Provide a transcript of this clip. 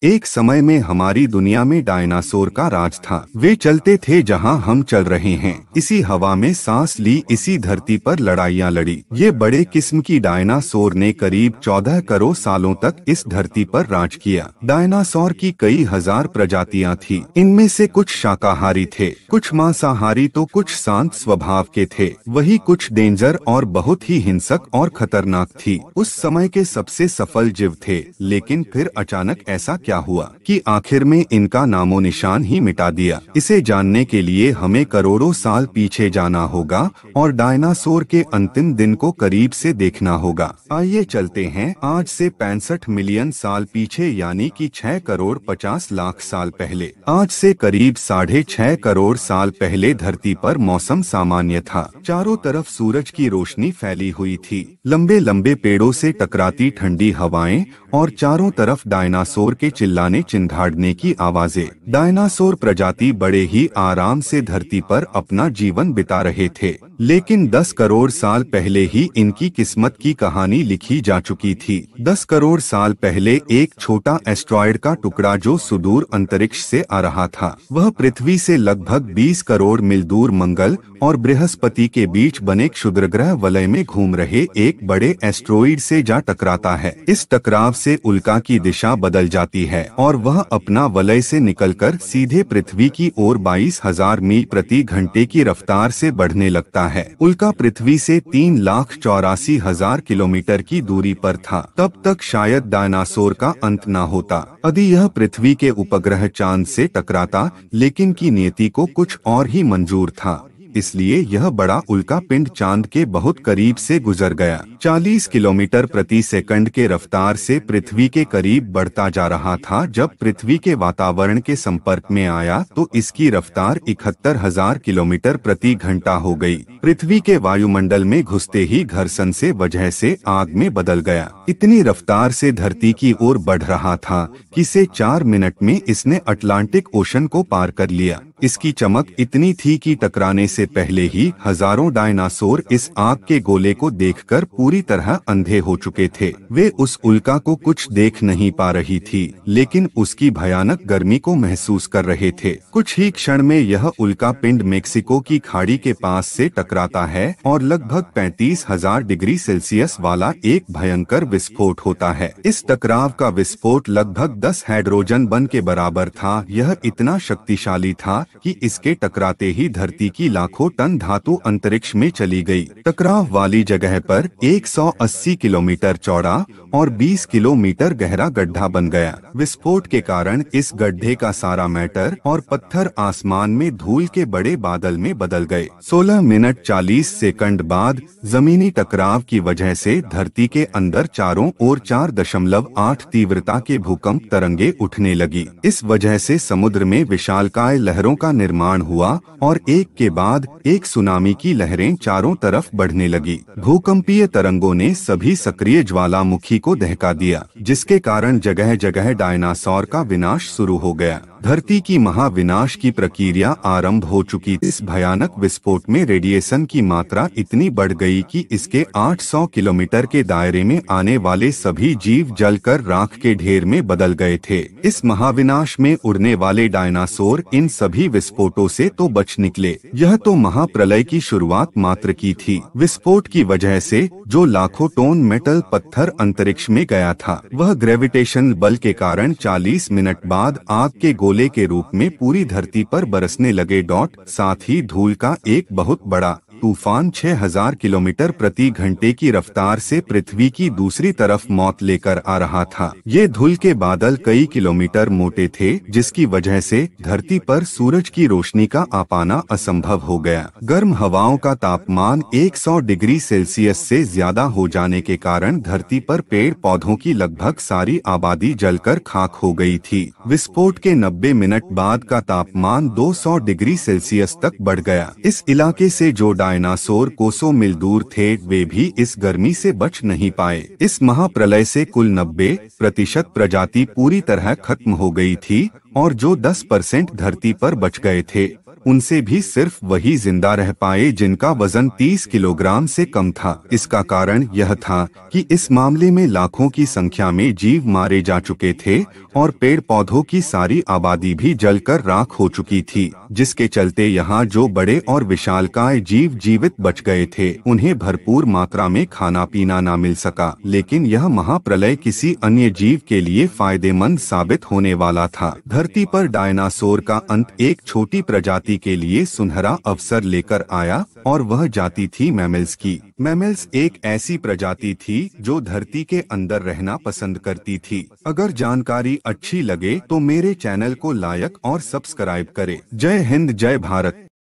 एक समय में हमारी दुनिया में डायनासोर का राज था। वे चलते थे जहां हम चल रहे हैं, इसी हवा में सांस ली, इसी धरती पर लड़ाइयां लड़ी। ये बड़े किस्म की डायनासोर ने करीब 14 करोड़ सालों तक इस धरती पर राज किया। डायनासोर की कई हजार प्रजातियां थी। इनमें से कुछ शाकाहारी थे, कुछ मांसाहारी तो कुछ शांत स्वभाव के थे। वही कुछ डेंजर और बहुत ही हिंसक और खतरनाक थी। उस समय के सबसे सफल जीव थे। लेकिन फिर अचानक ऐसा क्या हुआ कि आखिर में इनका नामो निशान ही मिटा दिया। इसे जानने के लिए हमें करोड़ों साल पीछे जाना होगा और डायनासोर के अंतिम दिन को करीब से देखना होगा। आइए चलते हैं आज से 65 मिलियन साल पीछे, यानी कि 6 करोड़ 50 लाख साल पहले। आज से करीब 6.5 करोड़ साल पहले धरती पर मौसम सामान्य था। चारों तरफ सूरज की रोशनी फैली हुई थी, लंबे लंबे पेड़ों से टकराती ठंडी हवाएं और चारों तरफ डायनासोर के चिल्लाने चिंघाड़ने की आवाजें। डायनासोर प्रजाति बड़े ही आराम से धरती पर अपना जीवन बिता रहे थे। लेकिन 10 करोड़ साल पहले ही इनकी किस्मत की कहानी लिखी जा चुकी थी। 10 करोड़ साल पहले एक छोटा एस्ट्रॉयड का टुकड़ा जो सुदूर अंतरिक्ष से आ रहा था, वह पृथ्वी से लगभग 20 करोड़ मील दूर मंगल और बृहस्पति के बीच बने क्षुद्रग्रह वलय में घूम रहे एक बड़े एस्ट्रॉइड से जा टकराता है। इस टकराव से उल्का की दिशा बदल जाती है और वह अपना वलय से निकलकर सीधे पृथ्वी की ओर 22,000 मील प्रति घंटे की रफ्तार से बढ़ने लगता है। उल्का पृथ्वी से 3,84,000 किलोमीटर की दूरी पर था। तब तक शायद डायनासोर का अंत न होता यदि यह पृथ्वी के उपग्रह चांद से टकराता, लेकिन की नियति को कुछ और ही मंजूर था। इसलिए यह बड़ा उल्का पिंड चांद के बहुत करीब से गुजर गया। 40 किलोमीटर प्रति सेकंड के रफ्तार से पृथ्वी के करीब बढ़ता जा रहा था। जब पृथ्वी के वातावरण के संपर्क में आया तो इसकी रफ्तार 71,000 किलोमीटर प्रति घंटा हो गई। पृथ्वी के वायुमंडल में घुसते ही घर्षण से वजह से आग में बदल गया। इतनी रफ्तार से धरती की ओर बढ़ रहा था कि से 4 मिनट में इसने अटलांटिक ओशन को पार कर लिया। इसकी चमक इतनी थी कि टकराने से पहले ही हजारों डायनासोर इस आग के गोले को देखकर पूरी तरह अंधे हो चुके थे। वे उस उल्का को कुछ देख नहीं पा रही थी, लेकिन उसकी भयानक गर्मी को महसूस कर रहे थे। कुछ ही क्षण में यह उल्का पिंड मेक्सिको की खाड़ी के पास से टकराता है और लगभग 35,000 डिग्री सेल्सियस वाला एक भयंकर विस्फोट होता है। इस टकराव का विस्फोट लगभग 10 हाइड्रोजन बम के बराबर था। यह इतना शक्तिशाली था कि इसके टकराते ही धरती की लाखों टन धातु अंतरिक्ष में चली गई। टकराव वाली जगह पर 180 किलोमीटर चौड़ा और 20 किलोमीटर गहरा गड्ढा बन गया। विस्फोट के कारण इस गड्ढे का सारा मैटर और पत्थर आसमान में धूल के बड़े बादल में बदल गए। 16 मिनट 40 सेकंड बाद जमीनी टकराव की वजह से धरती के अंदर चारों ओर 4.8 तीव्रता के भूकंप तरंगे उठने लगी। इस वजह से समुद्र में विशालकाय लहरों का निर्माण हुआ और एक के बाद एक सुनामी की लहरें चारों तरफ बढ़ने लगी। भूकंपीय तरंगों ने सभी सक्रिय ज्वालामुखी को दहका दिया, जिसके कारण जगह जगह डायनासोर का विनाश शुरू हो गया। धरती की महाविनाश की प्रक्रिया आरंभ हो चुकी। इस भयानक विस्फोट में रेडिएशन की मात्रा इतनी बढ़ गई कि इसके 800 किलोमीटर के दायरे में आने वाले सभी जीव जलकर राख के ढेर में बदल गए थे। इस महाविनाश में उड़ने वाले डायनासोर इन सभी विस्फोटों से तो बच निकले। यह तो महाप्रलय की शुरुआत मात्र की थी। विस्फोट की वजह से जो लाखों टन मेटल पत्थर अंतरिक्ष में गया था, वह ग्रेविटेशन बल के कारण 40 मिनट बाद आग के गोले के रूप में पूरी धरती पर बरसने लगे। साथ ही धूल का एक बहुत बड़ा तूफान 6,000 किलोमीटर प्रति घंटे की रफ्तार से पृथ्वी की दूसरी तरफ मौत लेकर आ रहा था। ये धूल के बादल कई किलोमीटर मोटे थे, जिसकी वजह से धरती पर सूरज की रोशनी का आ पाना असंभव हो गया। गर्म हवाओं का तापमान 100 डिग्री सेल्सियस से ज्यादा हो जाने के कारण धरती पर पेड़ पौधों की लगभग सारी आबादी जलकर खाक हो गई थी। विस्फोट के 90 मिनट बाद का तापमान 200 डिग्री सेल्सियस तक बढ़ गया। इस इलाके से जो डायनासोर कोसों मील दूर थे, वे भी इस गर्मी से बच नहीं पाए। इस महाप्रलय से कुल 90% प्रजाति पूरी तरह खत्म हो गई थी और जो 10% धरती पर बच गए थे, उनसे भी सिर्फ वही जिंदा रह पाए जिनका वजन 30 किलोग्राम से कम था। इसका कारण यह था कि इस मामले में लाखों की संख्या में जीव मारे जा चुके थे और पेड़ पौधों की सारी आबादी भी जलकर राख हो चुकी थी, जिसके चलते यहाँ जो बड़े और विशालकाय जीव जीवित बच गए थे उन्हें भरपूर मात्रा में खाना पीना ना मिल सका। लेकिन यह महाप्रलय किसी अन्य जीव के लिए फायदेमंद साबित होने वाला था। धरती पर डायनासोर का अंत एक छोटी प्रजाति के लिए सुनहरा अवसर लेकर आया और वह जाति थी मैमल्स की। मैमल्स एक ऐसी प्रजाति थी जो धरती के अंदर रहना पसंद करती थी। अगर जानकारी अच्छी लगे तो मेरे चैनल को लाइक और सब्सक्राइब करें। जय हिंद, जय भारत।